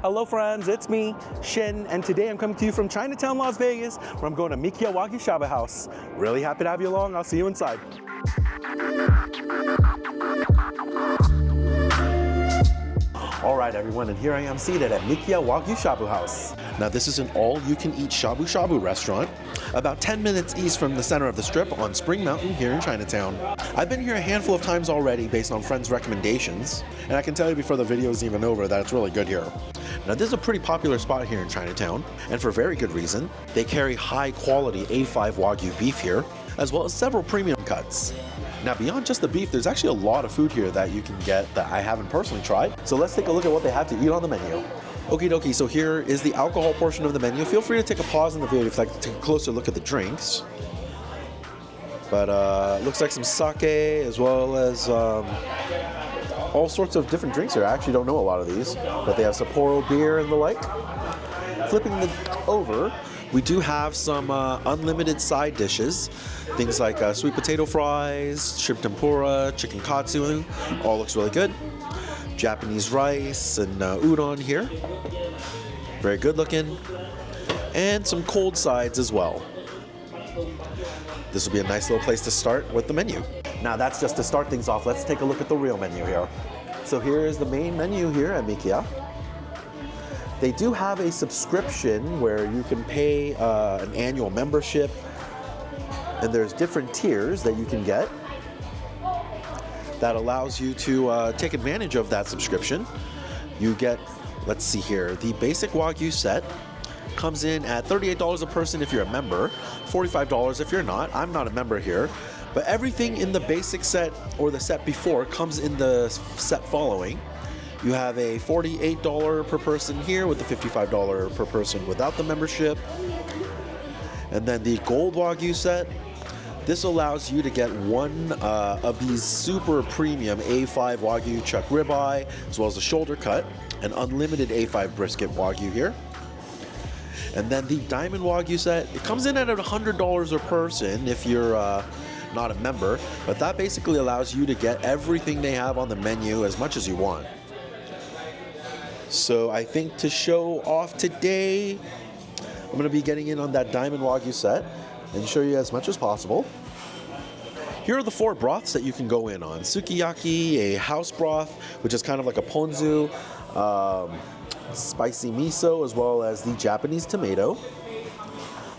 Hello friends, it's me, Shin, and today I'm coming to you from Chinatown, Las Vegas, where I'm going to Mikiya Wagyu Shabu House. Really happy to have you along. I'll see you inside. All right, everyone, and here I am seated at Mikiya Wagyu Shabu House. Now, this is an all-you-can-eat shabu shabu restaurant, about 10 minutes east from the center of the Strip on Spring Mountain here in Chinatown. I've been here a handful of times already based on friends' recommendations, and I can tell you before the video is even over that it's really good here. Now, this is a pretty popular spot here in Chinatown, and for very good reason. They carry high-quality A5 Wagyu beef here, as well as several premium cuts. Now, beyond just the beef, there's actually a lot of food here that you can get that I haven't personally tried. So let's take a look at what they have to eat on the menu. Okie dokie, so here is the alcohol portion of the menu. Feel free to take a pause in the video if you'd like to take a closer look at the drinks. But looks like some sake as well as all sorts of different drinks here. I actually don't know a lot of these, but they have Sapporo beer and the like. Flipping it over, we do have some unlimited side dishes. Things like sweet potato fries, shrimp tempura, chicken katsu, all looks really good. Japanese rice and udon here. Very good looking. And some cold sides as well. This will be a nice little place to start with the menu. Now that's just to start things off. Let's take a look at the real menu here. So here is the main menu here at Mikiya. They do have a subscription where you can pay an annual membership, and there's different tiers that you can get that allows you to take advantage of that subscription. You get, let's see here, the basic Wagyu set comes in at $38 a person if you're a member, $45 if you're not. I'm not a member here, but everything in the basic set or the set before comes in the set following. You have a $48 per person here with the $55 per person without the membership. And then the Gold Wagyu set, this allows you to get one of these super premium A5 Wagyu chuck ribeye, as well as the shoulder cut, an unlimited A5 brisket Wagyu here. And then the Diamond Wagyu set, it comes in at $100 a person if you're not a member, but that basically allows you to get everything they have on the menu as much as you want. So I think to show off today, I'm going to be getting in on that Diamond Wagyu set and show you as much as possible. Here are the 4 broths that you can go in on. Sukiyaki, a house broth, which is kind of like a ponzu, spicy miso, as well as the Japanese tomato.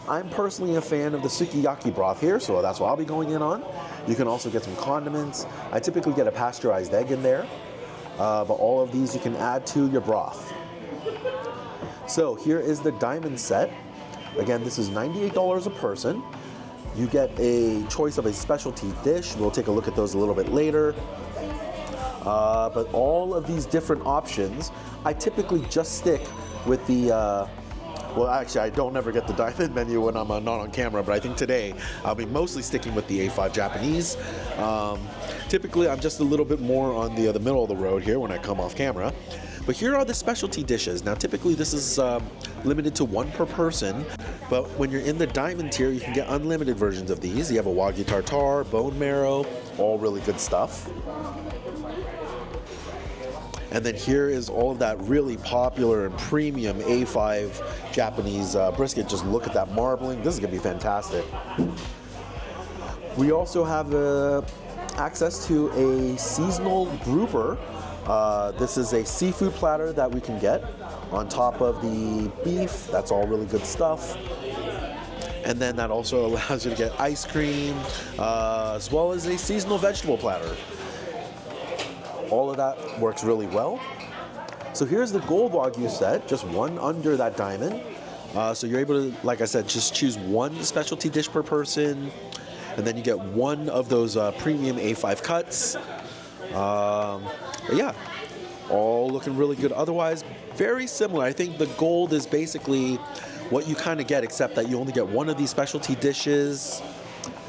I'm personally a fan of the sukiyaki broth here, so that's what I'll be going in on. You can also get some condiments. I typically get a pasteurized egg in there. But all of these you can add to your broth. So here is the Diamond set. Again, this is $98 a person. You get a choice of a specialty dish. We'll take a look at those a little bit later. But all of these different options, I typically just stick with the, well actually I don't ever get the Diamond menu when I'm not on camera, but I think today I'll be mostly sticking with the A5 Japanese. Typically, I'm just a little bit more on the middle of the road here when I come off camera. But here are the specialty dishes. Now, typically, this is limited to 1 per person. But when you're in the Diamond tier, you can get unlimited versions of these. You have a Wagyu tartare, bone marrow, all really good stuff. And then here is all of that really popular and premium A5 Japanese brisket. Just look at that marbling. This is going to be fantastic. We also have access to a seasonal grouper. This is a seafood platter that we can get on top of the beef. That's all really good stuff. And then that also allows you to get ice cream, as well as a seasonal vegetable platter. All of that works really well. So here's the Gold Wagyu set, just one under that Diamond. So you're able to, like I said, just choose 1 specialty dish per person. And then you get 1 of those premium A5 cuts. But yeah, all looking really good. Otherwise, very similar. I think the Gold is basically what you kind of get, except that you only get 1 of these specialty dishes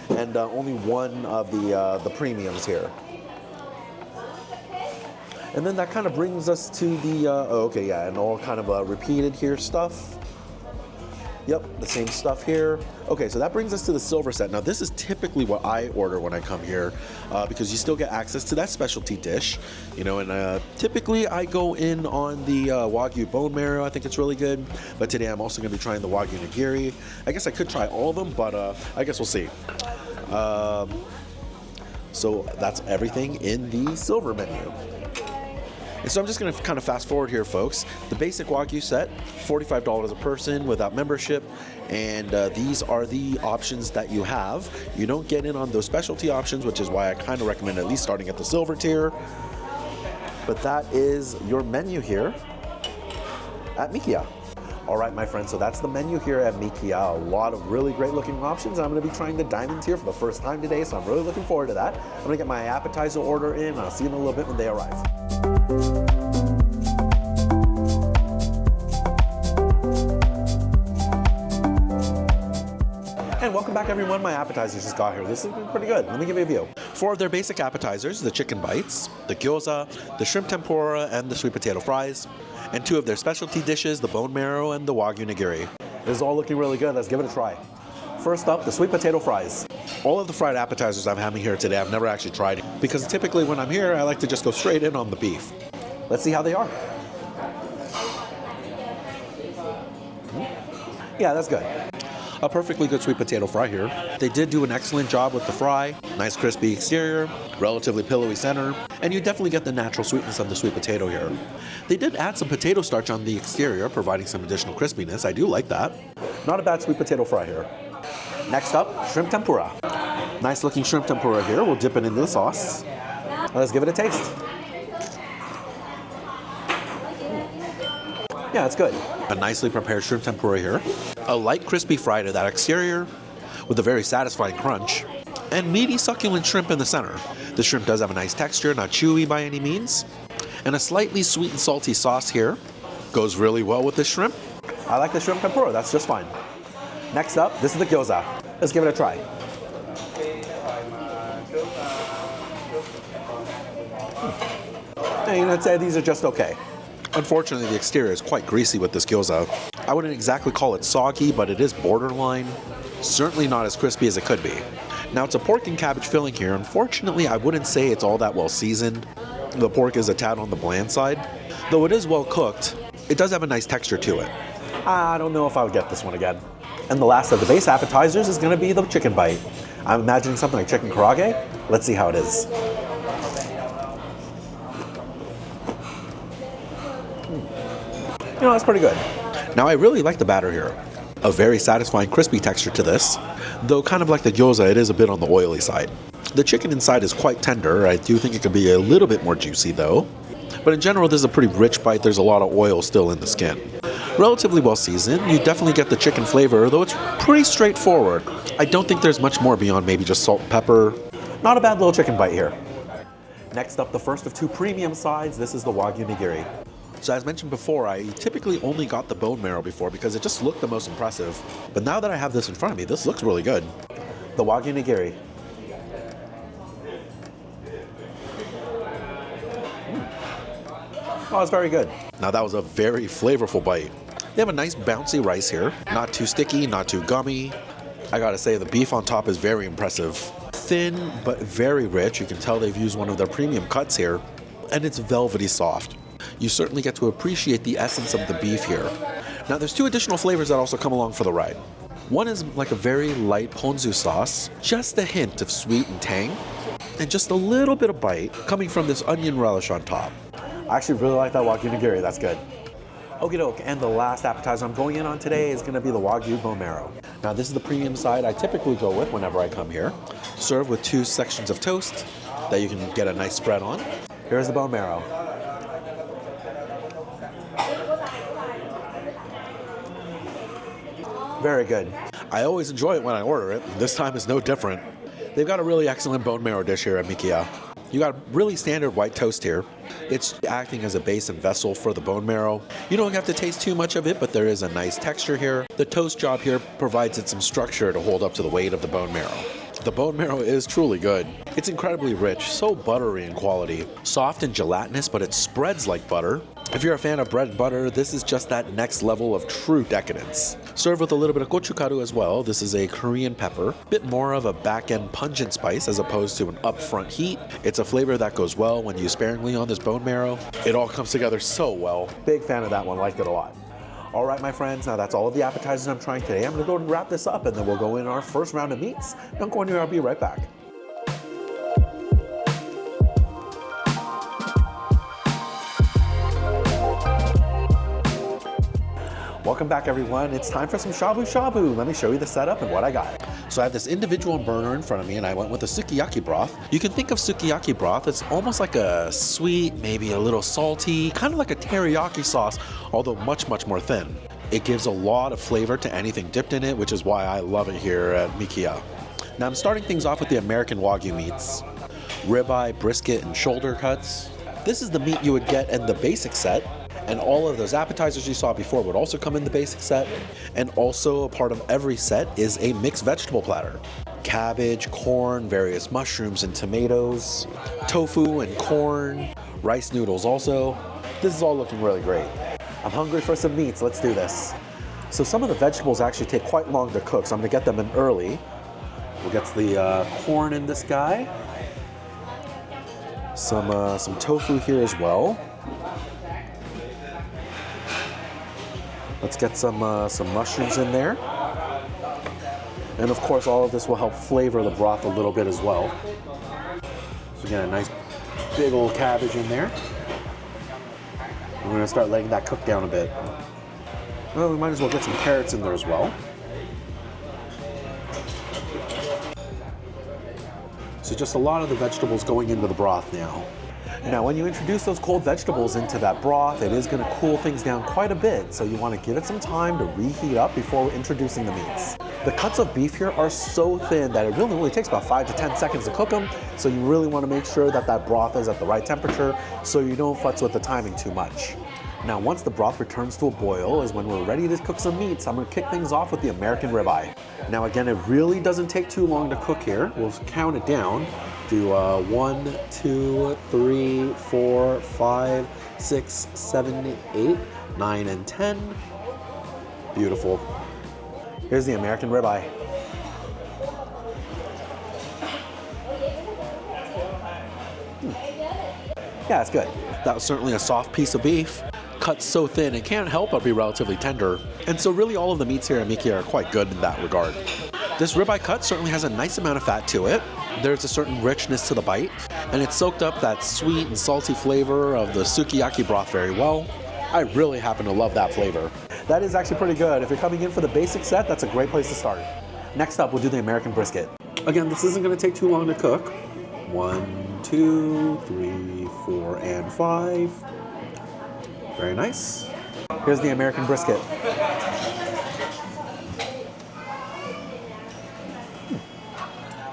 and only 1 of the premiums here. And then that kind of brings us to the, and all kind of repeated here stuff. Yep, the same stuff here. Okay, so that brings us to the silver set. Now, this is typically what I order when I come here because you still get access to that specialty dish, you know, and typically I go in on the Wagyu bone marrow. I think it's really good, but today I'm also going to be trying the Wagyu nigiri. I guess I could try all of them, but I guess we'll see. So that's everything in the silver menu. And so I'm just going to kind of fast forward here, folks. The basic Wagyu set, $45 a person without membership. And these are the options that you have. You don't get in on those specialty options, which is why I kind of recommend at least starting at the silver tier. But that is your menu here at Mikiya. All right, my friends, so that's the menu here at Mikiya. A lot of really great looking options. I'm going to be trying the diamond tier for the first time today, so I'm really looking forward to that. I'm going to get my appetizer order in, and I'll see you in a little bit when they arrive. And welcome back, everyone. My appetizers just got here. This is pretty good. Let me give you a view. 4 of their basic appetizers, the chicken bites, the gyoza, the shrimp tempura, and the sweet potato fries. And 2 of their specialty dishes, the bone marrow and the Wagyu nigiri. This is all looking really good. Let's give it a try. First up, the sweet potato fries. All of the fried appetizers I'm having here today, I've never actually tried because typically when I'm here, I like to just go straight in on the beef. Let's see how they are. Yeah, that's good. A perfectly good sweet potato fry here. They did do an excellent job with the fry. Nice crispy exterior, relatively pillowy center, and you definitely get the natural sweetness of the sweet potato here. They did add some potato starch on the exterior, providing some additional crispiness. I do like that. Not a bad sweet potato fry here. Next up, shrimp tempura. Nice looking shrimp tempura here. We'll dip it into the sauce. Let's give it a taste. Yeah, it's good. A nicely prepared shrimp tempura here. A light crispy fry to that exterior with a very satisfying crunch. And meaty succulent shrimp in the center. The shrimp does have a nice texture, not chewy by any means. And a slightly sweet and salty sauce here. Goes really well with the shrimp. I like the shrimp tempura, that's just fine. Next up, this is the gyoza. Let's give it a try. And I'd say these are just okay. Unfortunately, the exterior is quite greasy with this gyoza. I wouldn't exactly call it soggy, but it is borderline. Certainly not as crispy as it could be. Now, it's a pork and cabbage filling here. Unfortunately, I wouldn't say it's all that well seasoned. The pork is a tad on the bland side. Though it is well cooked, it does have a nice texture to it. I don't know if I would get this one again. And the last of the base appetizers is going to be the chicken bite. I'm imagining something like chicken karaage. Let's see how it is. You know, that's pretty good. Now, I really like the batter here. A very satisfying crispy texture to this, though kind of like the gyoza, it is a bit on the oily side. The chicken inside is quite tender. I do think it could be a little bit more juicy though. But in general, this is a pretty rich bite. There's a lot of oil still in the skin. Relatively well seasoned. You definitely get the chicken flavor, though it's pretty straightforward. I don't think there's much more beyond maybe just salt and pepper. Not a bad little chicken bite here. Next up, the first of 2 premium sides. This is the Wagyu nigiri. So as mentioned before, I typically only got the bone marrow before because it just looked the most impressive. But now that I have this in front of me, this looks really good. The Wagyu nigiri. Oh, it's very good. Now that was a very flavorful bite. They have a nice bouncy rice here. Not too sticky, not too gummy. I gotta say, the beef on top is very impressive. Thin, but very rich. You can tell they've used one of their premium cuts here. And it's velvety soft. You certainly get to appreciate the essence of the beef here. Now there's 2 additional flavors that also come along for the ride. One is like a very light ponzu sauce, just a hint of sweet and tang, and just a little bit of bite coming from this onion relish on top. I actually really like that Wagyu nigiri, that's good. Okie doke, and the last appetizer I'm going in on today is going to be the Wagyu bone marrow. Now this is the premium side I typically go with whenever I come here. Served with 2 sections of toast that you can get a nice spread on. Here's the bone marrow. Very good. I always enjoy it when I order it. This time is no different. They've got a really excellent bone marrow dish here at Mikiya. You got really standard white toast here. It's acting as a base and vessel for the bone marrow. You don't have to taste too much of it, but there is a nice texture here. The toast job here provides it some structure to hold up to the weight of the bone marrow. The bone marrow is truly good. It's incredibly rich, so buttery in quality. Soft and gelatinous, but it spreads like butter. If you're a fan of bread and butter, this is just that next level of true decadence. Served with a little bit of gochugaru as well. This is a Korean pepper, bit more of a back-end pungent spice as opposed to an upfront heat. It's a flavor that goes well when used sparingly on this bone marrow. It all comes together so well. Big fan of that one, liked it a lot. All right, my friends, now that's all of the appetizers I'm trying today. I'm gonna go and wrap this up and then we'll go in our first round of meats. Don't go anywhere, I'll be right back. Welcome back, everyone. It's time for some shabu shabu. Let me show you the setup and what I got. So I have this individual burner in front of me and I went with a sukiyaki broth. You can think of sukiyaki broth, it's almost like a sweet, maybe a little salty, kind of like a teriyaki sauce, although much, much more thin. It gives a lot of flavor to anything dipped in it, which is why I love it here at Mikiya. Now I'm starting things off with the American Wagyu meats. Ribeye, brisket, and shoulder cuts. This is the meat you would get in the basic set. And all of those appetizers you saw before would also come in the basic set. And also a part of every set is a mixed vegetable platter. Cabbage, corn, various mushrooms and tomatoes, tofu and corn, rice noodles also. This is all looking really great. I'm hungry for some meats, let's do this. So some of the vegetables actually take quite long to cook, so I'm gonna get them in early. We'll get the corn in this guy. Some tofu here as well. Let's get some mushrooms in there. And of course, all of this will help flavor the broth a little bit as well. So again, a nice big old cabbage in there. We're gonna start letting that cook down a bit. Well, we might as well get some carrots in there as well. So just a lot of the vegetables going into the broth now. Now, when you introduce those cold vegetables into that broth, it is going to cool things down quite a bit, so you want to give it some time to reheat up before introducing the meats. The cuts of beef here are so thin that it really only takes about 5 to 10 seconds to cook them, so you really want to make sure that that broth is at the right temperature so you don't futz with the timing too much. Now, once the broth returns to a boil is when we're ready to cook some meats. I'm going to kick things off with the American ribeye. Now, again, it really doesn't take too long to cook here. We'll count it down. Do 1, 2, 3, 4, 5, 6, 7, 8, 9, and 10. Beautiful. Here's the American ribeye. Yeah, it's good. That was certainly a soft piece of beef. Cut so thin, it can't help but be relatively tender. And so really all of the meats here at Mikiya are quite good in that regard. This ribeye cut certainly has a nice amount of fat to it. There's a certain richness to the bite, and it soaked up that sweet and salty flavor of the sukiyaki broth very well. I really happen to love that flavor. That is actually pretty good. If you're coming in for the basic set, that's a great place to start. Next up, we'll do the American brisket. Again, this isn't going to take too long to cook. 1, 2, 3, 4, and 5. Very nice. Here's the American brisket.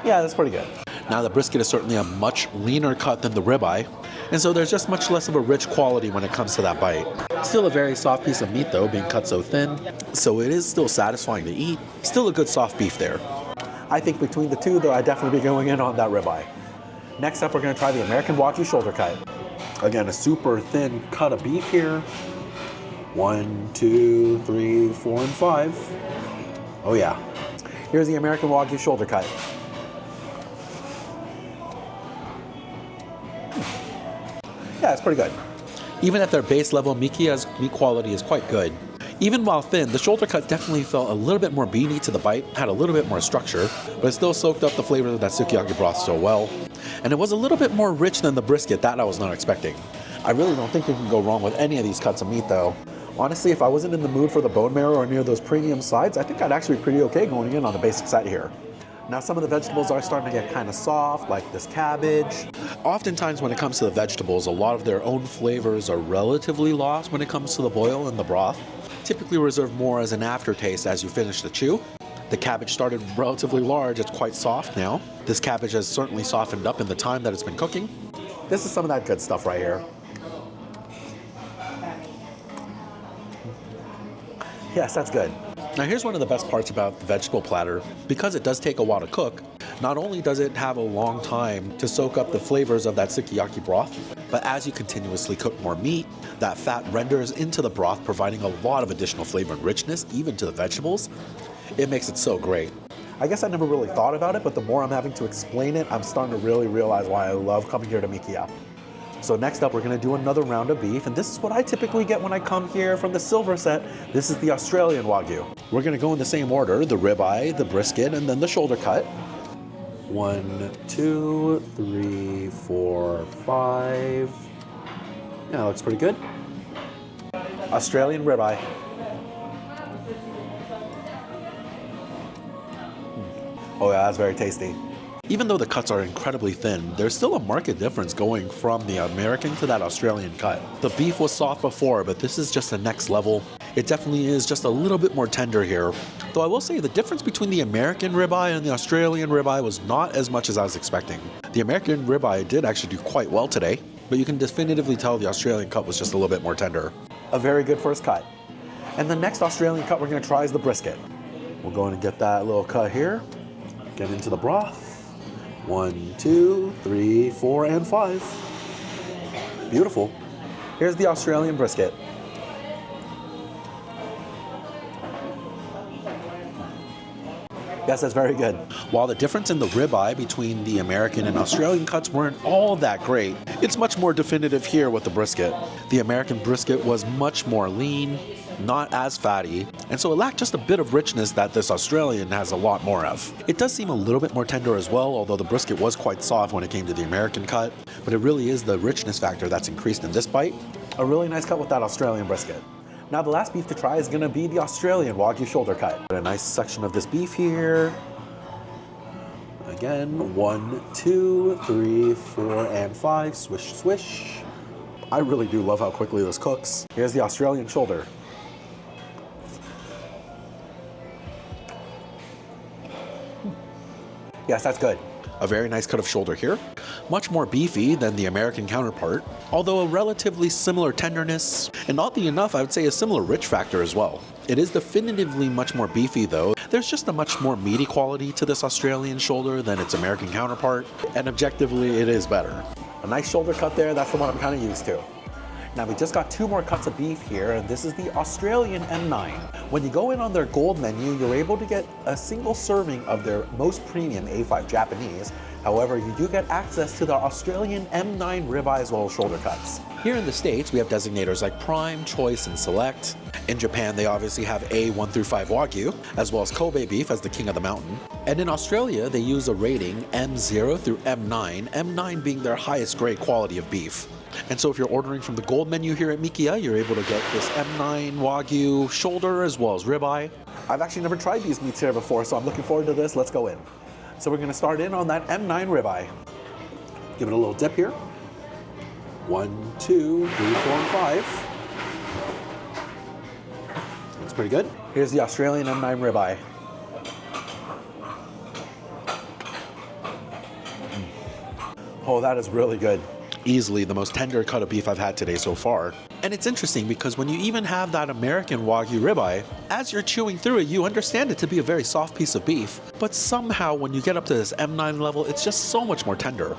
Yeah, that's pretty good. Now the brisket is certainly a much leaner cut than the ribeye, and so there's just much less of a rich quality when it comes to that bite. Still a very soft piece of meat though, being cut so thin, so it is still satisfying to eat. Still a good soft beef there. I think between the two though, I'd definitely be going in on that ribeye. Next up, we're gonna try the American Wagyu shoulder cut. Again, a super thin cut of beef here. 1, 2, 3, 4, and 5. Oh yeah. Here's the American Wagyu shoulder cut. Yeah, it's pretty good. Even at their base level, Mikiya's meat quality is quite good. Even while thin, the shoulder cut definitely felt a little bit more beany to the bite, had a little bit more structure, but it still soaked up the flavor of that sukiyaki broth so well. And it was a little bit more rich than the brisket, that I was not expecting. I really don't think you can go wrong with any of these cuts of meat though. Honestly, if I wasn't in the mood for the bone marrow or near those premium sides, I think I'd actually be pretty okay going in on the basic set here. Now some of the vegetables are starting to get kind of soft, like this cabbage. Oftentimes when it comes to the vegetables, a lot of their own flavors are relatively lost when it comes to the boil and the broth. Typically reserved more as an aftertaste as you finish the chew. The cabbage started relatively large, it's quite soft now. This cabbage has certainly softened up in the time that it's been cooking. This is some of that good stuff right here. Yes, that's good. Now here's one of the best parts about the vegetable platter. Because it does take a while to cook, Not only does it have a long time to soak up the flavors of that sukiyaki broth, but as you continuously cook more meat, that fat renders into the broth, providing a lot of additional flavor and richness, even to the vegetables. It makes it so great. I guess I never really thought about it, but the more I'm having to explain it, I'm starting to really realize why I love coming here to Mikiya. So next up, we're gonna do another round of beef, and this is what I typically get when I come here from the silver set. This is the Australian Wagyu. We're gonna go in the same order, the ribeye, the brisket, and then the shoulder cut. 1, 2, 3, 4, 5. Yeah, that looks pretty good. Australian ribeye. Oh yeah, that's very tasty. Even though the cuts are incredibly thin, there's still a marked difference going from the American to that Australian cut. The beef was soft before, but this is just the next level. It definitely is just a little bit more tender here. Though I will say the difference between the American ribeye and the Australian ribeye was not as much as I was expecting. The American ribeye did actually do quite well today, but you can definitively tell the Australian cut was just a little bit more tender. A very good first cut. And the next Australian cut we're gonna try is the brisket. We'll go in and get that little cut here. Get into the broth. 1, 2, 3, 4, and 5. Beautiful. Here's the Australian brisket. Yes, that's very good. While the difference in the ribeye between the American and Australian cuts weren't all that great, it's much more definitive here with the brisket. The American brisket was much more lean, not as fatty, and so it lacked just a bit of richness that this Australian has a lot more of. It does seem a little bit more tender as well, although the brisket was quite soft when it came to the American cut, but it really is the richness factor that's increased in this bite. A really nice cut with that Australian brisket. Now the last beef to try is gonna be the Australian Wagyu shoulder cut. A nice section of this beef here. Again, 1, 2, 3, 4, and 5, swish, swish. I really do love how quickly this cooks. Here's the Australian shoulder. Yes, that's good. A very nice cut of shoulder here. Much more beefy than the American counterpart, although a relatively similar tenderness, and oddly enough, I would say a similar rich factor as well. It is definitively much more beefy though. There's just a much more meaty quality to this Australian shoulder than its American counterpart, and objectively it is better. A nice shoulder cut there, that's the one I'm kind of used to. Now we just got 2 more cuts of beef here, and this is the Australian M9. When you go in on their gold menu, you're able to get a single serving of their most premium A5 Japanese. However, you do get access to the Australian M9 ribeye as well as shoulder cuts. Here in the States, we have designators like Prime, Choice, and Select. In Japan, they obviously have A1 through 5 Wagyu, as well as Kobe beef as the king of the mountain. And in Australia, they use a rating M0 through M9, M9 being their highest grade quality of beef. And so if you're ordering from the gold menu here at Mikiya, you're able to get this M9 Wagyu shoulder as well as ribeye. I've actually never tried these meats here before, so I'm looking forward to this. Let's go in. So we're gonna start in on that M9 ribeye. Give it a little dip here. 1, 2, 3, 4, and 5. That's pretty good. Here's the Australian M9 ribeye. Oh, that is really good. Easily the most tender cut of beef I've had today so far. And it's interesting because when you even have that American Wagyu ribeye, as you're chewing through it, you understand it to be a very soft piece of beef, but somehow when you get up to this M9 level, it's just so much more tender.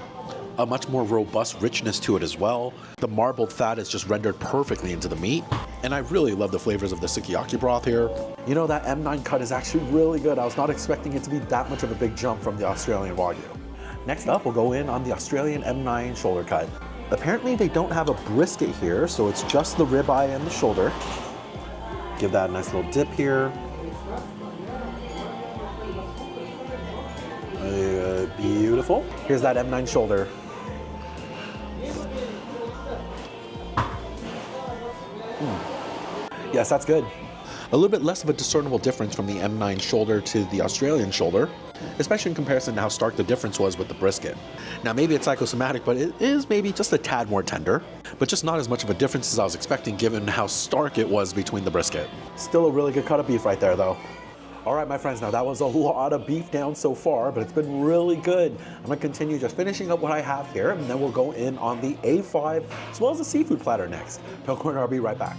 A much more robust richness to it as well. The marbled fat is just rendered perfectly into the meat. And I really love the flavors of the sukiyaki broth here. You know, that M9 cut is actually really good. I was not expecting it to be that much of a big jump from the Australian Wagyu. Next up, we'll go in on the Australian M9 shoulder cut. Apparently they don't have a brisket here, so it's just the ribeye and the shoulder. Give that a nice little dip here. Beautiful. Here's that M9 shoulder. Yes, that's good. A little bit less of a discernible difference from the M9 shoulder to the Australian shoulder, especially in comparison to how stark the difference was with the brisket. Now maybe it's psychosomatic, but it is maybe just a tad more tender, but just not as much of a difference as I was expecting given how stark it was between the brisket. Still a really good cut of beef right there though. All right, my friends, now that was a lot of beef down so far, but it's been really good. I'm gonna continue just finishing up what I have here, and then we'll go in on the A5 as well as the seafood platter next. Don't go anywhere, I'll be right back.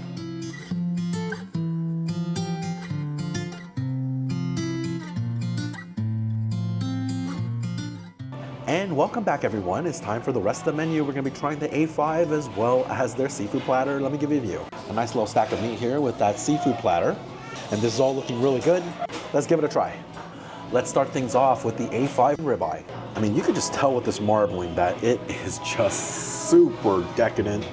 And welcome back, everyone. It's time for the rest of the menu. We're gonna be trying the A5 as well as their seafood platter. Let me give you a view. A nice little stack of meat here with that seafood platter. And this is all looking really good. Let's give it a try. Let's start things off with the A5 ribeye. I mean, you can just tell with this marbling that it is just super decadent.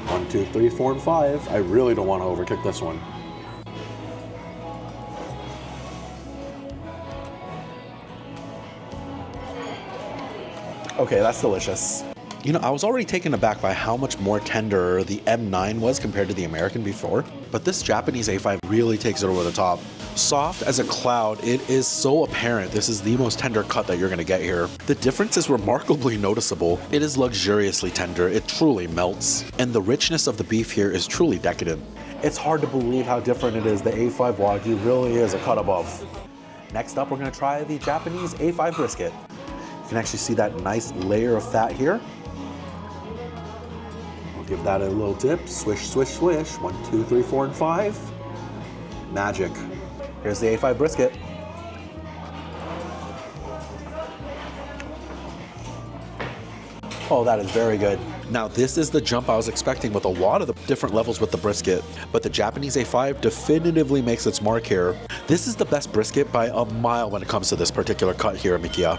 1, 2, 3, 4, and 5. I really don't want to overcook this one. Okay, that's delicious. You know, I was already taken aback by how much more tender the M9 was compared to the American before, but this Japanese A5 really takes it over the top. Soft as a cloud, it is so apparent this is the most tender cut that you're gonna get here. The difference is remarkably noticeable. It is luxuriously tender, it truly melts, and the richness of the beef here is truly decadent. It's hard to believe how different it is. The A5 Wagyu really is a cut above. Next up, we're gonna try the Japanese A5 brisket. You can actually see that nice layer of fat here. We'll give that a little dip. Swish, swish, swish. 1, 2, 3, 4, and 5. Magic. Here's the A5 brisket. Oh, that is very good. Now, this is the jump I was expecting with a lot of the different levels with the brisket, but the Japanese A5 definitively makes its mark here. This is the best brisket by a mile when it comes to this particular cut here at Mikiya.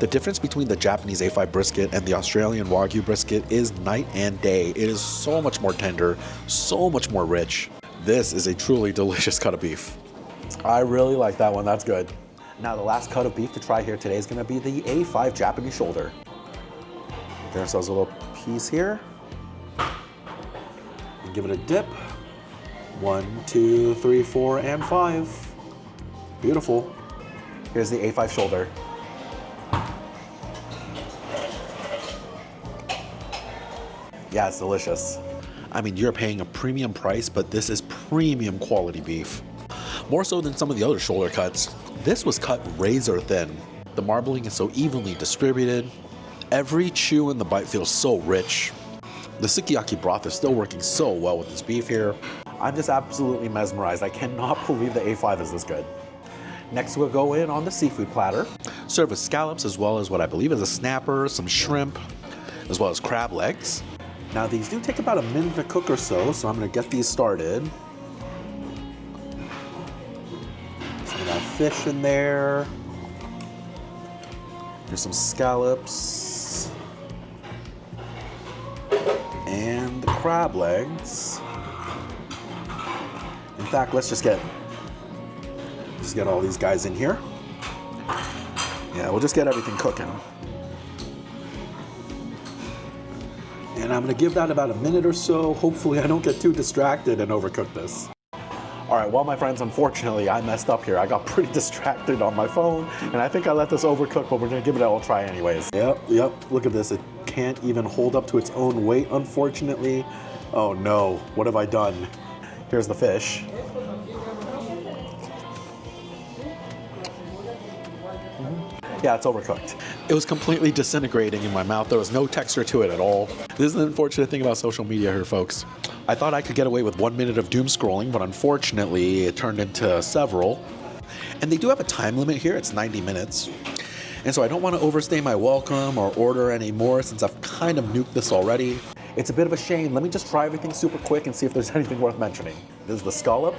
The difference between the Japanese A5 brisket and the Australian Wagyu brisket is night and day. It is so much more tender, so much more rich. This is a truly delicious cut of beef. I really like that one, that's good. Now the last cut of beef to try here today is gonna be the A5 Japanese shoulder. Get ourselves a little piece here. And give it a dip. 1, 2, 3, 4, and 5. Beautiful. Here's the A5 shoulder. Yeah, it's delicious. I mean, you're paying a premium price, but this is premium quality beef. More so than some of the other shoulder cuts. This was cut razor thin. The marbling is so evenly distributed. Every chew in the bite feels so rich. The sukiyaki broth is still working so well with this beef here. I'm just absolutely mesmerized. I cannot believe the A5 is this good. Next, we'll go in on the seafood platter. Served with scallops as well as what I believe is a snapper, some shrimp, as well as crab legs. Now these do take about a minute to cook or so I'm gonna get these started. Some of that fish in there. There's some scallops. And the crab legs. In fact, let's just get all these guys in here. Yeah, we'll just get everything cooking. And I'm gonna give that about a minute or so. Hopefully I don't get too distracted and overcook this. All right, well, my friends, unfortunately, I messed up here. I got pretty distracted on my phone, and I think I let this overcook, but we're gonna give it a try anyways. Yep, look at this. It can't even hold up to its own weight, unfortunately. Oh no, what have I done? Here's the fish. Yeah, it's overcooked. It was completely disintegrating in my mouth. There was no texture to it at all. This is the unfortunate thing about social media here, folks. I thought I could get away with 1 minute of doom scrolling, but unfortunately it turned into several. And they do have a time limit here, it's 90 minutes. And so I don't want to overstay my welcome or order any more since I've kind of nuked this already. It's a bit of a shame. Let me just try everything super quick and see if there's anything worth mentioning. This is the scallop.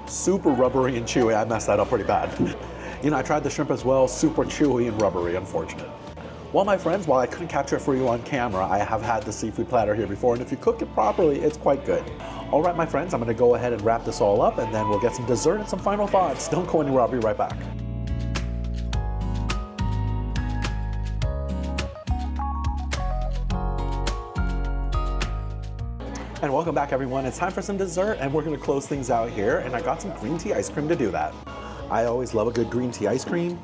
Super rubbery and chewy. I messed that up pretty bad. You know, I tried the shrimp as well. Super chewy and rubbery, unfortunate. Well, my friends, while I couldn't capture it for you on camera, I have had the seafood platter here before, and if you cook it properly, it's quite good. All right, my friends, I'm gonna go ahead and wrap this all up, and then we'll get some dessert and some final thoughts. Don't go anywhere, I'll be right back. And welcome back, everyone. It's time for some dessert, and we're gonna close things out here, and I got some green tea ice cream to do that. I always love a good green tea ice cream.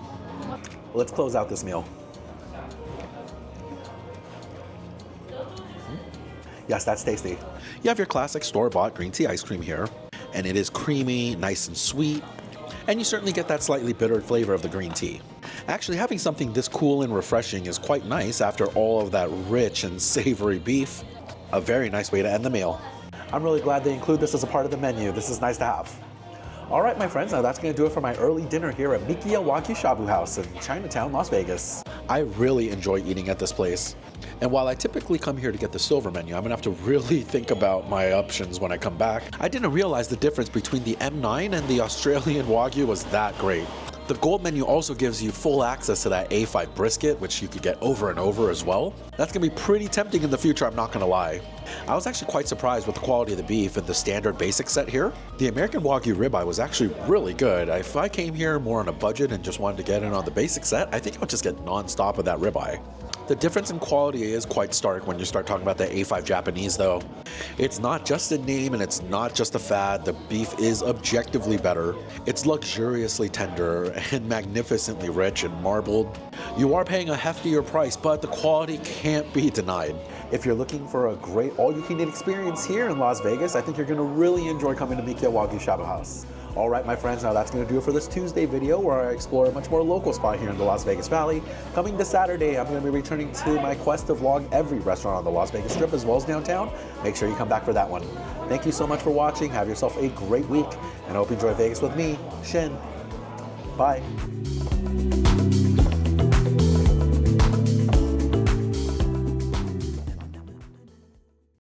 Let's close out this meal. Yes, that's tasty. You have your classic store-bought green tea ice cream here, and it is creamy, nice and sweet, and you certainly get that slightly bitter flavor of the green tea. Actually, having something this cool and refreshing is quite nice after all of that rich and savory beef. A very nice way to end the meal. I'm really glad they include this as a part of the menu. This is nice to have. All right, my friends, now that's going to do it for my early dinner here at Mikiya Wagyu Shabu House in Chinatown, Las Vegas. I really enjoy eating at this place. And while I typically come here to get the silver menu, I'm going to have to really think about my options when I come back. I didn't realize the difference between the M9 and the Australian Wagyu was that great. The gold menu also gives you full access to that A5 brisket, which you could get over and over as well. That's gonna be pretty tempting in the future, I'm not gonna lie. I was actually quite surprised with the quality of the beef in the standard basic set here. The American Wagyu ribeye was actually really good. If I came here more on a budget and just wanted to get in on the basic set, I think I would just get non-stop of that ribeye. The difference in quality is quite stark when you start talking about the A5 Japanese though. It's not just a name and it's not just a fad, the beef is objectively better. It's luxuriously tender and magnificently rich and marbled. You are paying a heftier price, but the quality can't be denied. If you're looking for a great all-you-can-eat experience here in Las Vegas, I think you're gonna really enjoy coming to Mikiya Wagyu Shabu House. All right, my friends, now that's going to do it for this Tuesday video where I explore a much more local spot here in the Las Vegas Valley. Coming this Saturday, I'm going to be returning to my quest to vlog every restaurant on the Las Vegas Strip as well as downtown. Make sure you come back for that one. Thank you so much for watching. Have yourself a great week, and I hope you enjoy Vegas with me, Shin. Bye.